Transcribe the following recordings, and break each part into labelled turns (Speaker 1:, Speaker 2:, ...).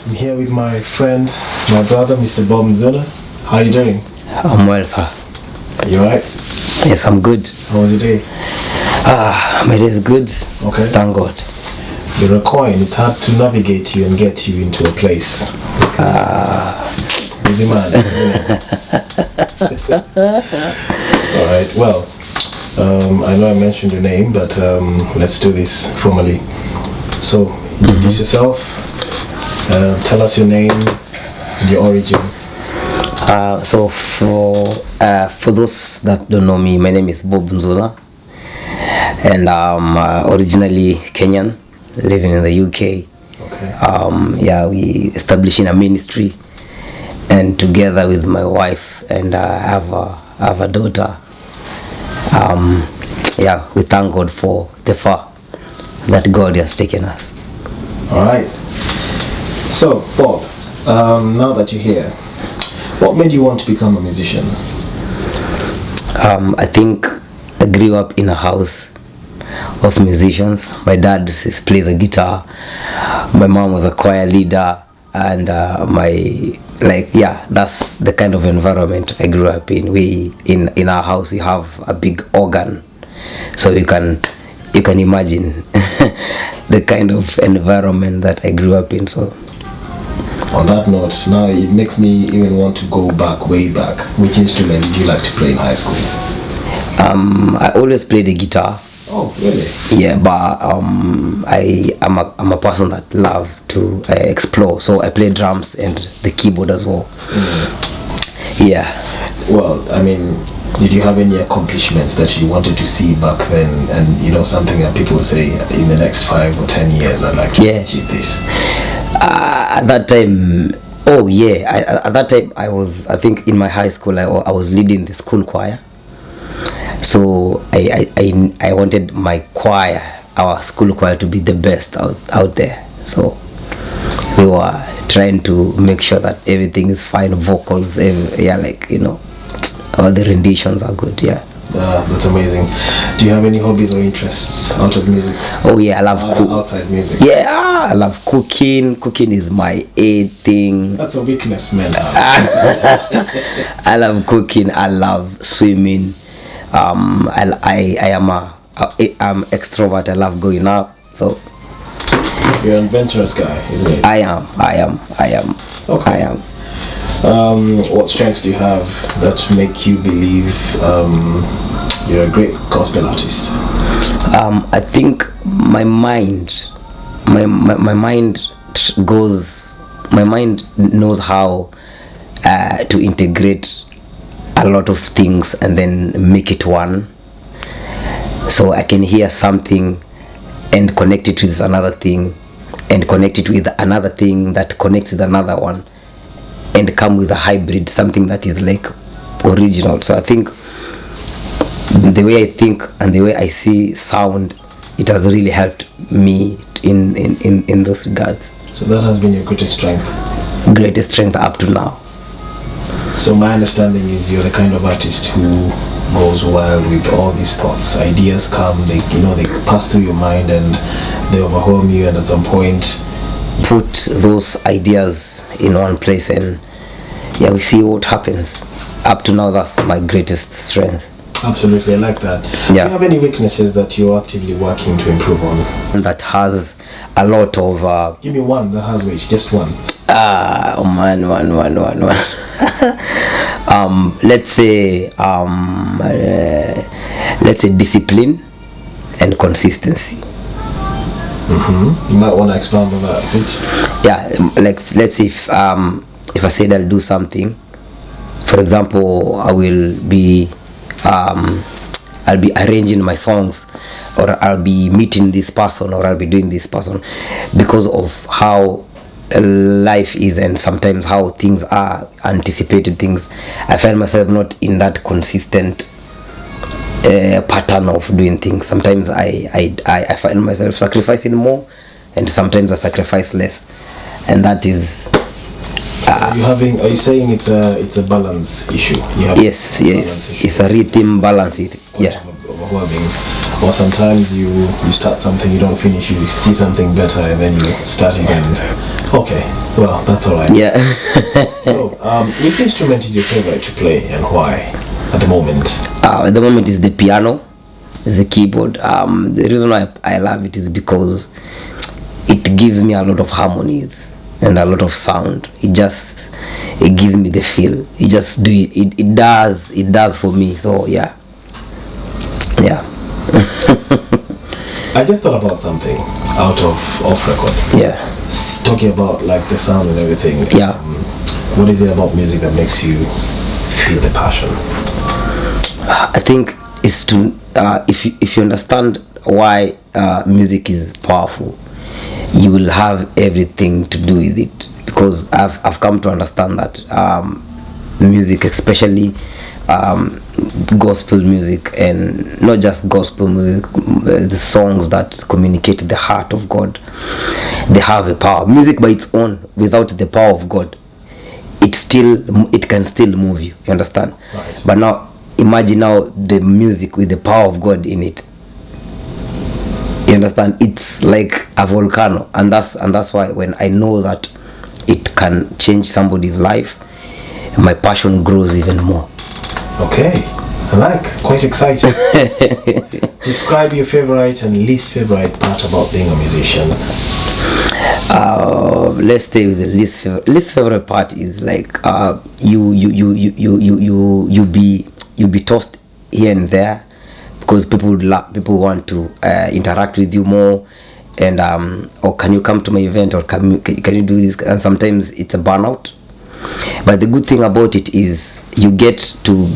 Speaker 1: I'm here with my friend, my brother, Mr. BobNzuna. How are you doing?
Speaker 2: I'm well, sir.
Speaker 1: Are you alright?
Speaker 2: Yes, I'm good.
Speaker 1: How was your day?
Speaker 2: My day is good.
Speaker 1: Okay.
Speaker 2: Thank God.
Speaker 1: You're a coin. It's hard to navigate you and get you into a place. Busy man, isn't it? Alright, well, I know I mentioned your name, but let's do this formally. So, introduce yourself, tell us your name and your origin.
Speaker 2: So for those that don't know me, my name is BobNzuna, and I'm originally Kenyan, living in the UK.
Speaker 1: Okay.
Speaker 2: We establishing a ministry, and together with my wife, and I have a daughter. We thank God for the far that God has taken us.
Speaker 1: All right. So, Bob, now that you're here, what made you want to become a musician?
Speaker 2: I think I grew up in a house of musicians. My dad plays a guitar. My mom was a choir leader, and that's the kind of environment I grew up in. We in our house we have a big organ, so you can imagine the kind of environment that I grew up in. So
Speaker 1: on that note, now it makes me even want to go back, way back. Which instrument did you like to play in high school?
Speaker 2: I always played the guitar.
Speaker 1: Oh, really?
Speaker 2: Yeah, but I'm a person that love to explore. So I play drums and the keyboard as well. Yeah.
Speaker 1: Well, I mean, did you have any accomplishments that you wanted to see back then? And something that people say in the next 5 or 10 years, I'd like to achieve this.
Speaker 2: At that time, at that time I think in my high school I was leading the school choir. So I wanted my choir, our school choir, to be the best out there. So we were trying to make sure that everything is fine, vocals, all the renditions are good.
Speaker 1: That's amazing. Do you have any hobbies or interests out of music?
Speaker 2: Oh yeah, I love
Speaker 1: outside music.
Speaker 2: Yeah, I love cooking. Cooking is my A thing.
Speaker 1: That's a weakness, man.
Speaker 2: I love cooking. I love swimming. I'm extrovert. I love going out. So
Speaker 1: you're an adventurous guy, isn't it?
Speaker 2: I am.
Speaker 1: Okay.
Speaker 2: I am.
Speaker 1: What strengths do you have that make you believe you're a great gospel artist?
Speaker 2: I think my mind knows how to integrate a lot of things and then make it one. So I can hear something and connect it with another thing, and connect it with another thing that connects with another one, and come with a hybrid, something that is like original. So I think the way I think and the way I see sound, it has really helped me in those regards.
Speaker 1: So that has been your greatest strength?
Speaker 2: Greatest strength up to now.
Speaker 1: So my understanding is you're the kind of artist who goes wild with all these thoughts. Ideas come, they pass through your mind and they overwhelm you, and at some point
Speaker 2: put those ideas in one place and we see what happens. Up to now, that's my greatest strength.
Speaker 1: Absolutely, I like that. Do you have any weaknesses that you're actively working to improve on?
Speaker 2: That has a lot of
Speaker 1: give me one that has which, just one.
Speaker 2: One. Let's say discipline and consistency.
Speaker 1: You might want to expand on that.
Speaker 2: Let's say if I said I'll do something, for example, I'll be arranging my songs, or I'll be meeting this person, or I'll be doing this person, because of how life is and sometimes how things are, anticipated things. I find myself not in that consistent pattern of doing things. Sometimes I find myself sacrificing more, and sometimes I sacrifice less, and that is
Speaker 1: are you saying it's a balance issue?
Speaker 2: Yes, it's a rhythm balance.
Speaker 1: Overwhelming. Or sometimes you start something, you don't finish, you see something better, and then you start it, and okay, Well, that's all right.
Speaker 2: Yeah.
Speaker 1: So, which instrument is your favorite to play and why at the moment?
Speaker 2: At the moment is the piano, is the keyboard. The reason why I love it is because it gives me a lot of harmonies and a lot of sound. It gives me the feel. It just it does for me. So yeah.
Speaker 1: I just thought about something out of off record.
Speaker 2: Yeah.
Speaker 1: Talking about like the sound and everything.
Speaker 2: Yeah.
Speaker 1: What is it about music that makes you feel the passion?
Speaker 2: I think it's to if you understand why music is powerful, you will have everything to do with it. Because I've come to understand that music, especially gospel music, and not just gospel music, the songs that communicate the heart of God, they have a power. Music by its own, without the power of God, it can still move you. You understand?
Speaker 1: Right.
Speaker 2: But now imagine now the music with the power of God in it. You understand? It's like a volcano, and that's why when I know that it can change somebody's life, my passion grows even more.
Speaker 1: Okay, I like. Quite exciting. Describe your favorite and least favorite part about being a musician.
Speaker 2: Let's stay with the least favorite part is like you be tossed here and there because people want to interact with you more, and or can you come to my event, or can you do this, and sometimes it's a burnout. But the good thing about it is you get to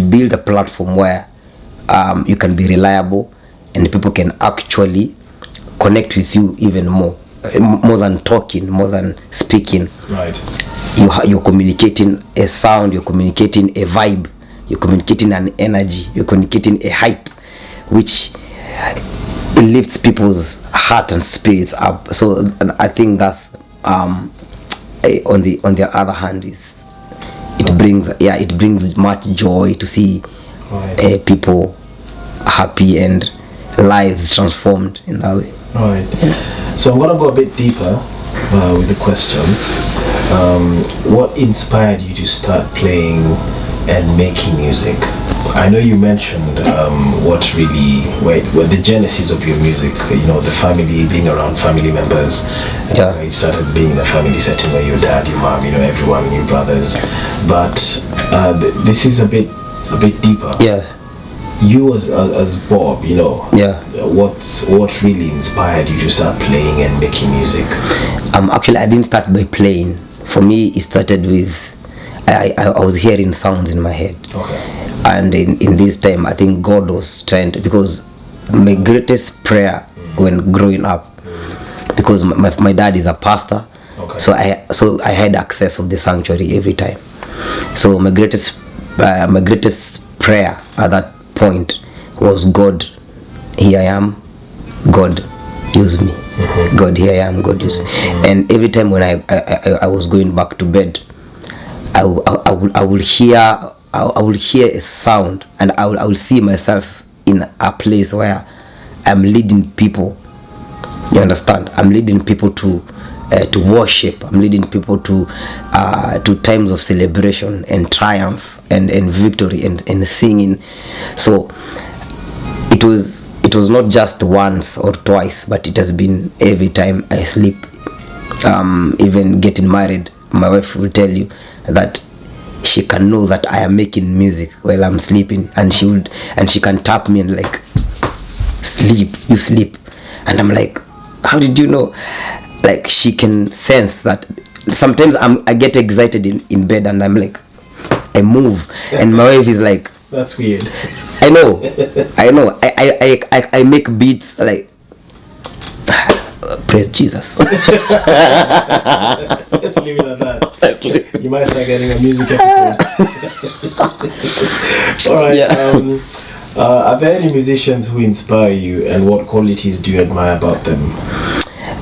Speaker 2: build a platform where you can be reliable and people can actually connect with you even more than talking, more than speaking.
Speaker 1: Right.
Speaker 2: You're communicating a sound, you're communicating a vibe, you're communicating an energy, you're communicating a hype, which it lifts people's heart and spirits up. So I think that's on the other hand is it brings much joy to see people happy and lives transformed in that way.
Speaker 1: Right. So I'm gonna go a bit deeper with the questions. What inspired you to start playing and making music? I know you mentioned what really, where the genesis of your music, the family, being around family members.
Speaker 2: Yeah.
Speaker 1: It started being in a family setting where your dad, your mom, everyone, your brothers. But this is a bit deeper.
Speaker 2: Yeah.
Speaker 1: You as Bob,
Speaker 2: Yeah.
Speaker 1: what really inspired you to start playing and making music?
Speaker 2: Actually, I didn't start by playing. For me, it started with I was hearing sounds in my head.
Speaker 1: Okay.
Speaker 2: And in this time, I think God was trying to, because my greatest prayer when growing up, because my dad is a pastor,
Speaker 1: okay.
Speaker 2: so I had access of the sanctuary every time. So my greatest prayer at that point was, God, here I am, God, use me. Mm-hmm. God, here I am, God, use me. Mm-hmm. And every time when I was going back to bed, I will hear a sound, and I will see myself in a place where I'm leading people. You understand? I'm leading people to worship. I'm leading people to times of celebration and triumph and victory and singing. So it was not just once or twice, but it has been every time I sleep. Even getting married, my wife will tell you that she can know that I am making music while I'm sleeping, and she can tap me and like, you sleep, and I'm like, how did you know? Like, she can sense that. Sometimes I get excited in bed, and I'm like, I move, and my wife is like,
Speaker 1: that's weird.
Speaker 2: I know I make beats like, praise Jesus.
Speaker 1: Let's leave it at that. You might start getting a music episode. Alright.
Speaker 2: Yeah.
Speaker 1: Are there any musicians who inspire you, and what qualities do you admire about them?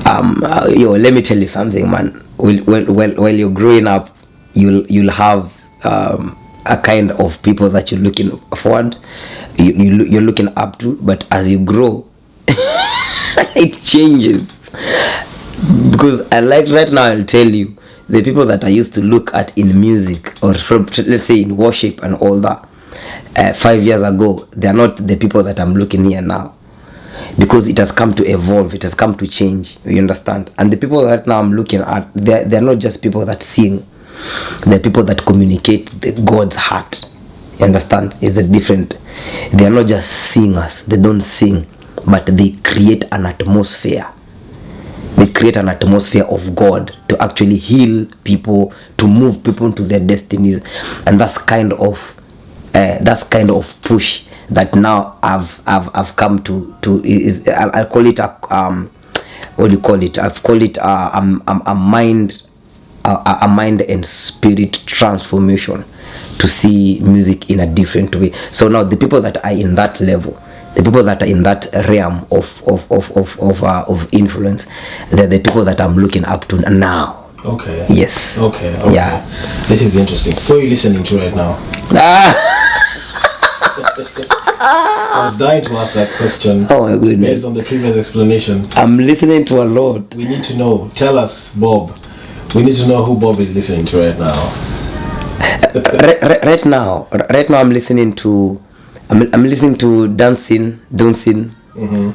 Speaker 2: Let me tell you something, man. While you're growing up, you'll have a kind of people that you're looking forward, you're looking up to, but as you grow, it changes. Because I like right now, I'll tell you, the people that I used to look at in music, or let's say in worship and all that, 5 years ago, they are not the people that I'm looking here now. Because it has come to evolve, it has come to change, you understand? And the people right now I'm looking at, they're not just people that sing, they're people that communicate God's heart. You understand? It's a different, they are not just singers, they don't sing, but they create an atmosphere. They create an atmosphere of God to actually heal people, to move people into their destinies. And that's kind of push that now I've come to is I call it a what do you call it? I've called it a mind and spirit transformation, to see music in a different way. So now the people that are in that level, the people that are in that realm of influence, they're the people that I'm looking up to now.
Speaker 1: Okay.
Speaker 2: Yes.
Speaker 1: Okay.
Speaker 2: Yeah.
Speaker 1: This is interesting. Who are you listening to right now? I was dying to ask that question.
Speaker 2: Oh my goodness.
Speaker 1: Based on the previous explanation.
Speaker 2: I'm listening to a lot.
Speaker 1: We need to know. Tell us, Bob. We need to know who Bob is listening to right now.
Speaker 2: Right now I'm listening to Dancing.
Speaker 1: Mm-hmm.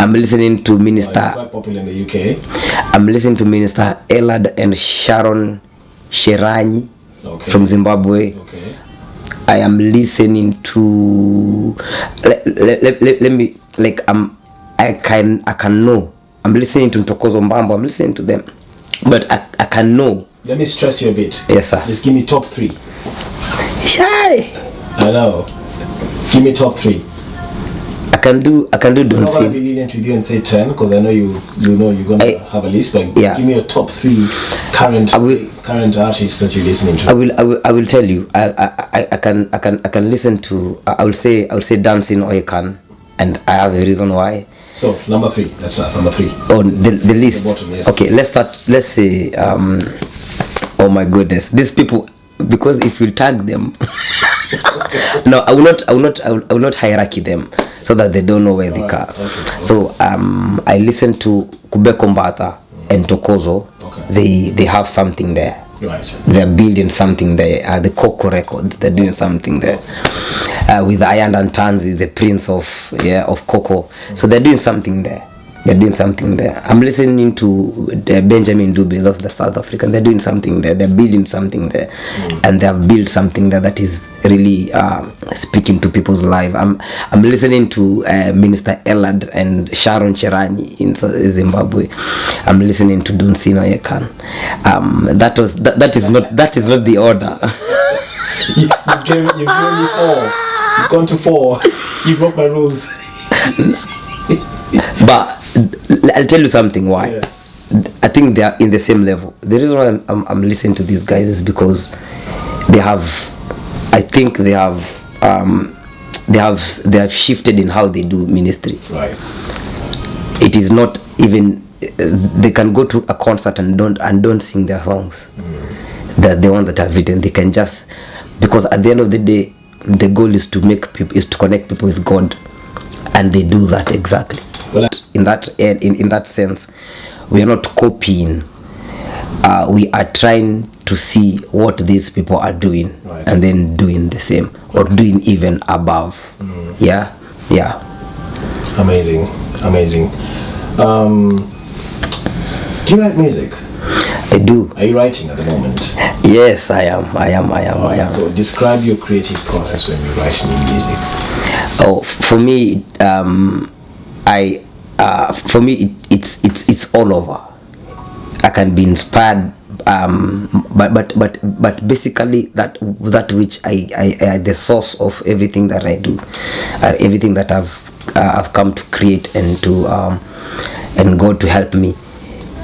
Speaker 2: I'm listening to Minister.
Speaker 1: It's quite popular in the UK.
Speaker 2: I'm listening to Minister Elad and Sharon Sheranyi from Zimbabwe.
Speaker 1: Okay.
Speaker 2: I am listening to let me like I can know. I'm listening to Ntokozo Mbambo. I'm listening to them, but I can know.
Speaker 1: Let me stress you a bit.
Speaker 2: Yes, sir.
Speaker 1: Just give me top 3.
Speaker 2: Shy.
Speaker 1: I know. Give me top 3.
Speaker 2: I can do
Speaker 1: I'm not gonna
Speaker 2: Dancing.
Speaker 1: be lenient with you and say 10, because I know you know you're gonna have a list. But
Speaker 2: yeah.
Speaker 1: Give me your top 3 current artists that you're listening to.
Speaker 2: I will tell you. I can listen to. I will say Dancing, or you can, and I have a reason why.
Speaker 1: So number 3. Let's start number 3.
Speaker 2: Oh, the list.
Speaker 1: The bottom, yes.
Speaker 2: Okay, let's start. Let's say. Oh my goodness, these people. Because if you tag them, no, I will not hierarchy them, so that they don't know where they are. Okay. So I listen to Kubeko Mbata and Tokozo. Okay. They have something there.
Speaker 1: Right.
Speaker 2: They're building something there. The Coco Records, they're doing something there. With Ayanda and Tanzi, the Prince of Coco. Mm-hmm. So they're doing something there. I'm listening to Benjamin Dube, those the South African. They're doing something there. They're building something there, and they have built something there that is really speaking to people's life. I'm listening to Minister Elad and Sharon Sheranyi in Zimbabwe. I'm listening to Dunsino Yekan. That is not the order.
Speaker 1: You've given me 4. You've gone to 4. You broke my rules.
Speaker 2: But I'll tell you something why. Yeah. I think they are in the same level. The reason why I'm listening to these guys is because they have shifted in how they do ministry. Right. It is not even they can go to a concert and don't sing their songs. The ones that I've written, they can just, because at the end of the day, the goal is to connect people with God, and they do that exactly. Well, in that sense, we are not copying. We are trying to see what these people are doing, right, and then doing the same, or doing even above. Yeah.
Speaker 1: Amazing. Do you write music?
Speaker 2: I do.
Speaker 1: Are you writing at the moment?
Speaker 2: Yes, I am.
Speaker 1: So describe your creative process when you're writing music.
Speaker 2: Oh, for me, it's all over. I can be inspired, but basically that which I the source of everything that I do, everything that I've come to create and God to help me.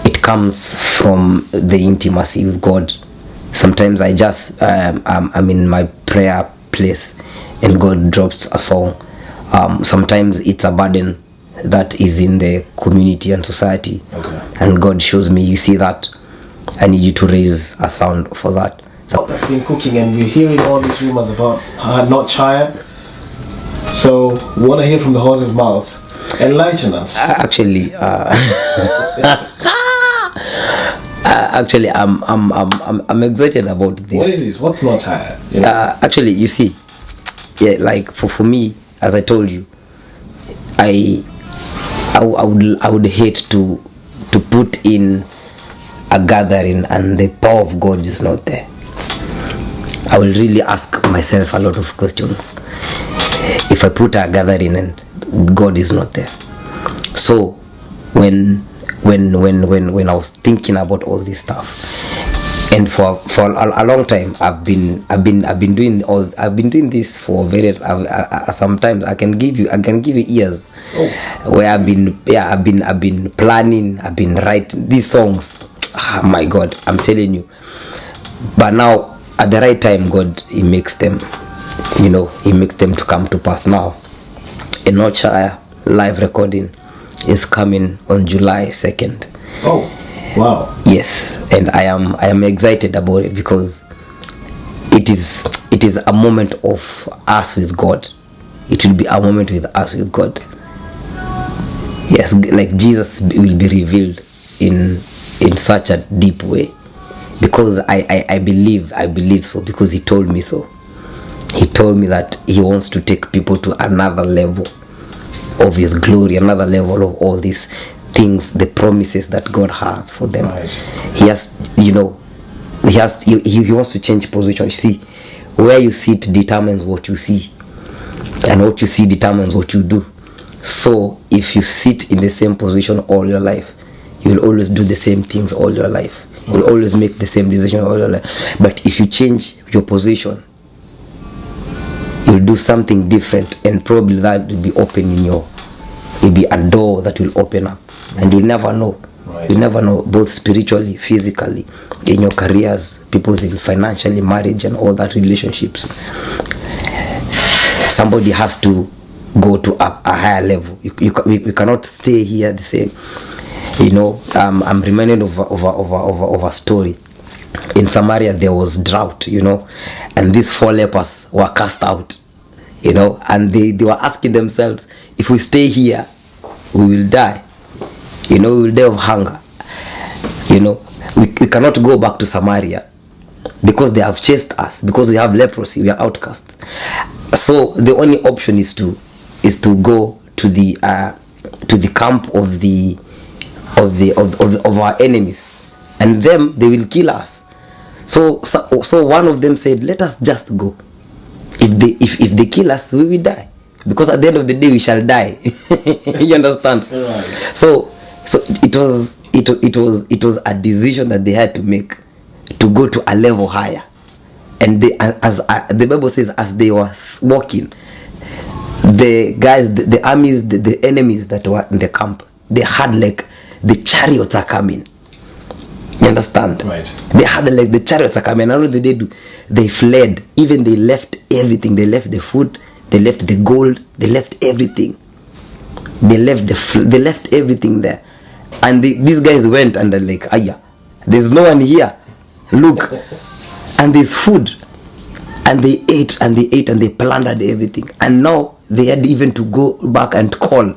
Speaker 2: It comes from the intimacy with God. Sometimes I just I'm in my prayer place and God drops a song. Sometimes it's a burden that is in the community and society, and God shows me, you see that, I need you to raise a sound for that. So
Speaker 1: that's been cooking, and we're hearing all these rumors about not Shire. So we want to hear from the horse's mouth. Enlighten us.
Speaker 2: Actually, Actually, I'm excited about this.
Speaker 1: What is this? What's not higher? You know?
Speaker 2: Actually, you see, yeah, like for me, as I told you, I would hate to put in a gathering and the power of God is not there. I will really ask myself a lot of questions if I put a gathering and God is not there. So when I was thinking about all this stuff, and for a long time I've been doing this for very sometimes I can give you years where I've been planning, I've been writing these songs. Oh my God, I'm telling you. But now at the right time, God, He makes them to come to pass. Now a Notchire live recording is coming on July 2nd.
Speaker 1: Oh, wow.
Speaker 2: Yes, and I am excited about it because it is a moment of us with God. It will be a moment with us with God. Yes, like Jesus will be revealed in such a deep way, because I believe so, because He told me so. He told me that He wants to take people to another level of His glory, another level of all these things, the promises that God has for them.
Speaker 1: Right.
Speaker 2: He has, He wants to change position. You see, where you sit determines what you see, and what you see determines what you do. So if you sit in the same position all your life, you will always do the same things all your life. You will always make the same decision all your life. But if you change your position, you'll do something different, and probably that will be open will be a door that will open up, and you'll never know.
Speaker 1: Right.
Speaker 2: You'll never know, both spiritually, physically, in your careers, people's financially, marriage, and all that relationships. Somebody has to go to a higher level. We cannot stay here the same. I'm reminded of a story. In Samaria there was drought, and these 4 lepers were cast out, and they were asking themselves, if we stay here, we will die. We will die of hunger. We cannot go back to Samaria because they have chased us, because we have leprosy, we are outcast. So the only option is to go to the camp of our enemies, and them, they will kill us. So one of them said, let us just go. If they kill us, we will die, because at the end of the day we shall die. You understand?
Speaker 1: Right.
Speaker 2: So it was a decision that they had to make, to go to a level higher. And as the Bible says, as they were walking, the guys, the armies, the enemies that were in the camp, they had like the chariots are coming. You understand?
Speaker 1: Right.
Speaker 2: They had like the chariots are coming. And what did they do? They fled. Even they left everything. They left the food. They left the gold. They left everything. They left everything there. And these guys went and they're like, Aya, there's no one here. Look. And there's food. And they ate and they ate and they plundered everything. And now they had even to go back and call.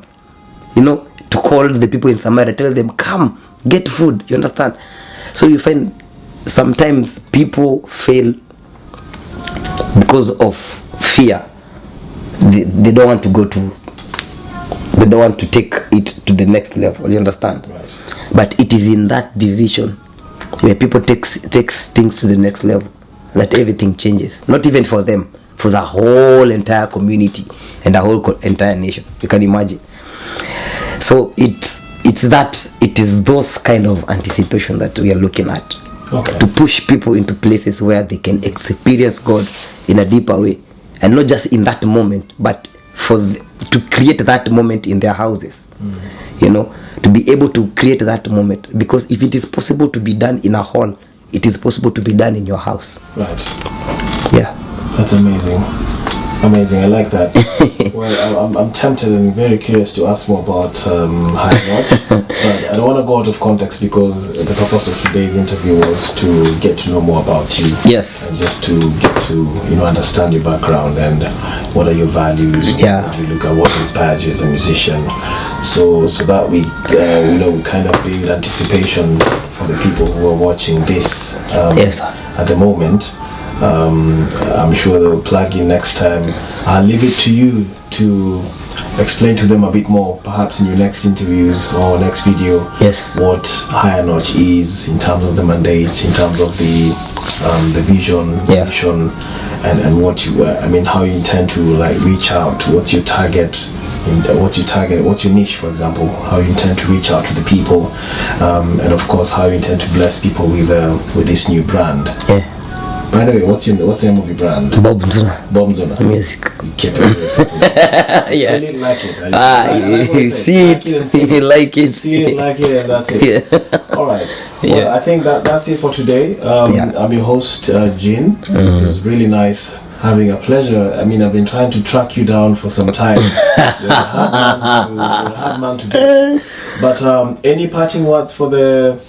Speaker 2: To call the people in Samaria, tell them, come, get food. You understand? So you find sometimes people fail because of fear. They don't want to go to, they don't want to take it to the next level. You understand?
Speaker 1: Right.
Speaker 2: But it is in that decision where people takes things to the next level that everything changes. Not even for them, for the whole entire community and the whole entire nation. You can imagine. So it is those kind of anticipation that we are looking at.
Speaker 1: Okay.
Speaker 2: To push people into places where they can experience God in a deeper way, and not just in that moment, but to create that moment in their houses. To be able to create that moment, because if it is possible to be done in a hall, it is possible to be done in your house.
Speaker 1: Right.
Speaker 2: Yeah.
Speaker 1: That's amazing. Amazing, I like that. Well, I'm tempted and very curious to ask more about High Lodge, but I don't want to go out of context because the purpose of today's interview was to get to know more about you.
Speaker 2: Yes.
Speaker 1: And just to get to understand your background and what are your values.
Speaker 2: Yeah.
Speaker 1: What do you look at? What inspires you as a musician? So that we we kind of build anticipation for the people who are watching this.
Speaker 2: Yes.
Speaker 1: At the moment. I'm sure they'll plug in next time. I'll leave it to you to explain to them a bit more, perhaps in your next interviews or next video.
Speaker 2: Yes.
Speaker 1: What Higher Notch is in terms of the mandate, in terms of the vision,
Speaker 2: Yeah.
Speaker 1: mission, and what you, how you intend to like reach out. What's your target? What's your niche, for example, how you intend to reach out to the people, and of course how you intend to bless people with this new brand.
Speaker 2: Yeah.
Speaker 1: By the way, what's the name of your brand?
Speaker 2: BobNzuna.
Speaker 1: BobNzuna.
Speaker 2: Music.
Speaker 1: You kept it very simple.
Speaker 2: Yeah.
Speaker 1: I really like it.
Speaker 2: You see it, you like it.
Speaker 1: See it, like it, and that's it.
Speaker 2: Yeah.
Speaker 1: All right. Well,
Speaker 2: Yeah.
Speaker 1: I think that's it for today. I'm your host, Jin. It was really nice. Having a pleasure. I've been trying to track you down for some time. You're a hard man to get. But any parting words for the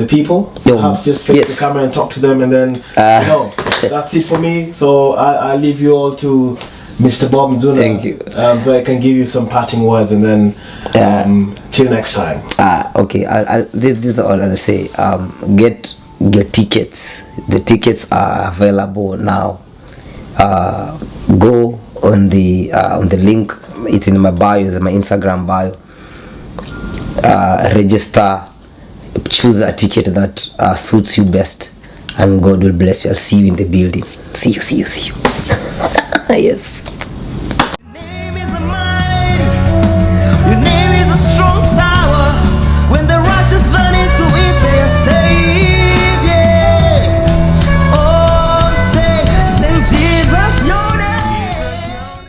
Speaker 1: people? Perhaps just face the camera and talk to them, and then that's it for me. So I'll leave you all to Mr. BobNzuna.
Speaker 2: Thank you.
Speaker 1: So I can give you some parting words, and then till next time.
Speaker 2: Okay. This is all I'll say. Get your tickets. The tickets are available now. Go on the link. It's in my bio. It's in my Instagram bio. Register. Choose a ticket that suits you best, and God will bless you. I'll see you in the building. See you. Yes.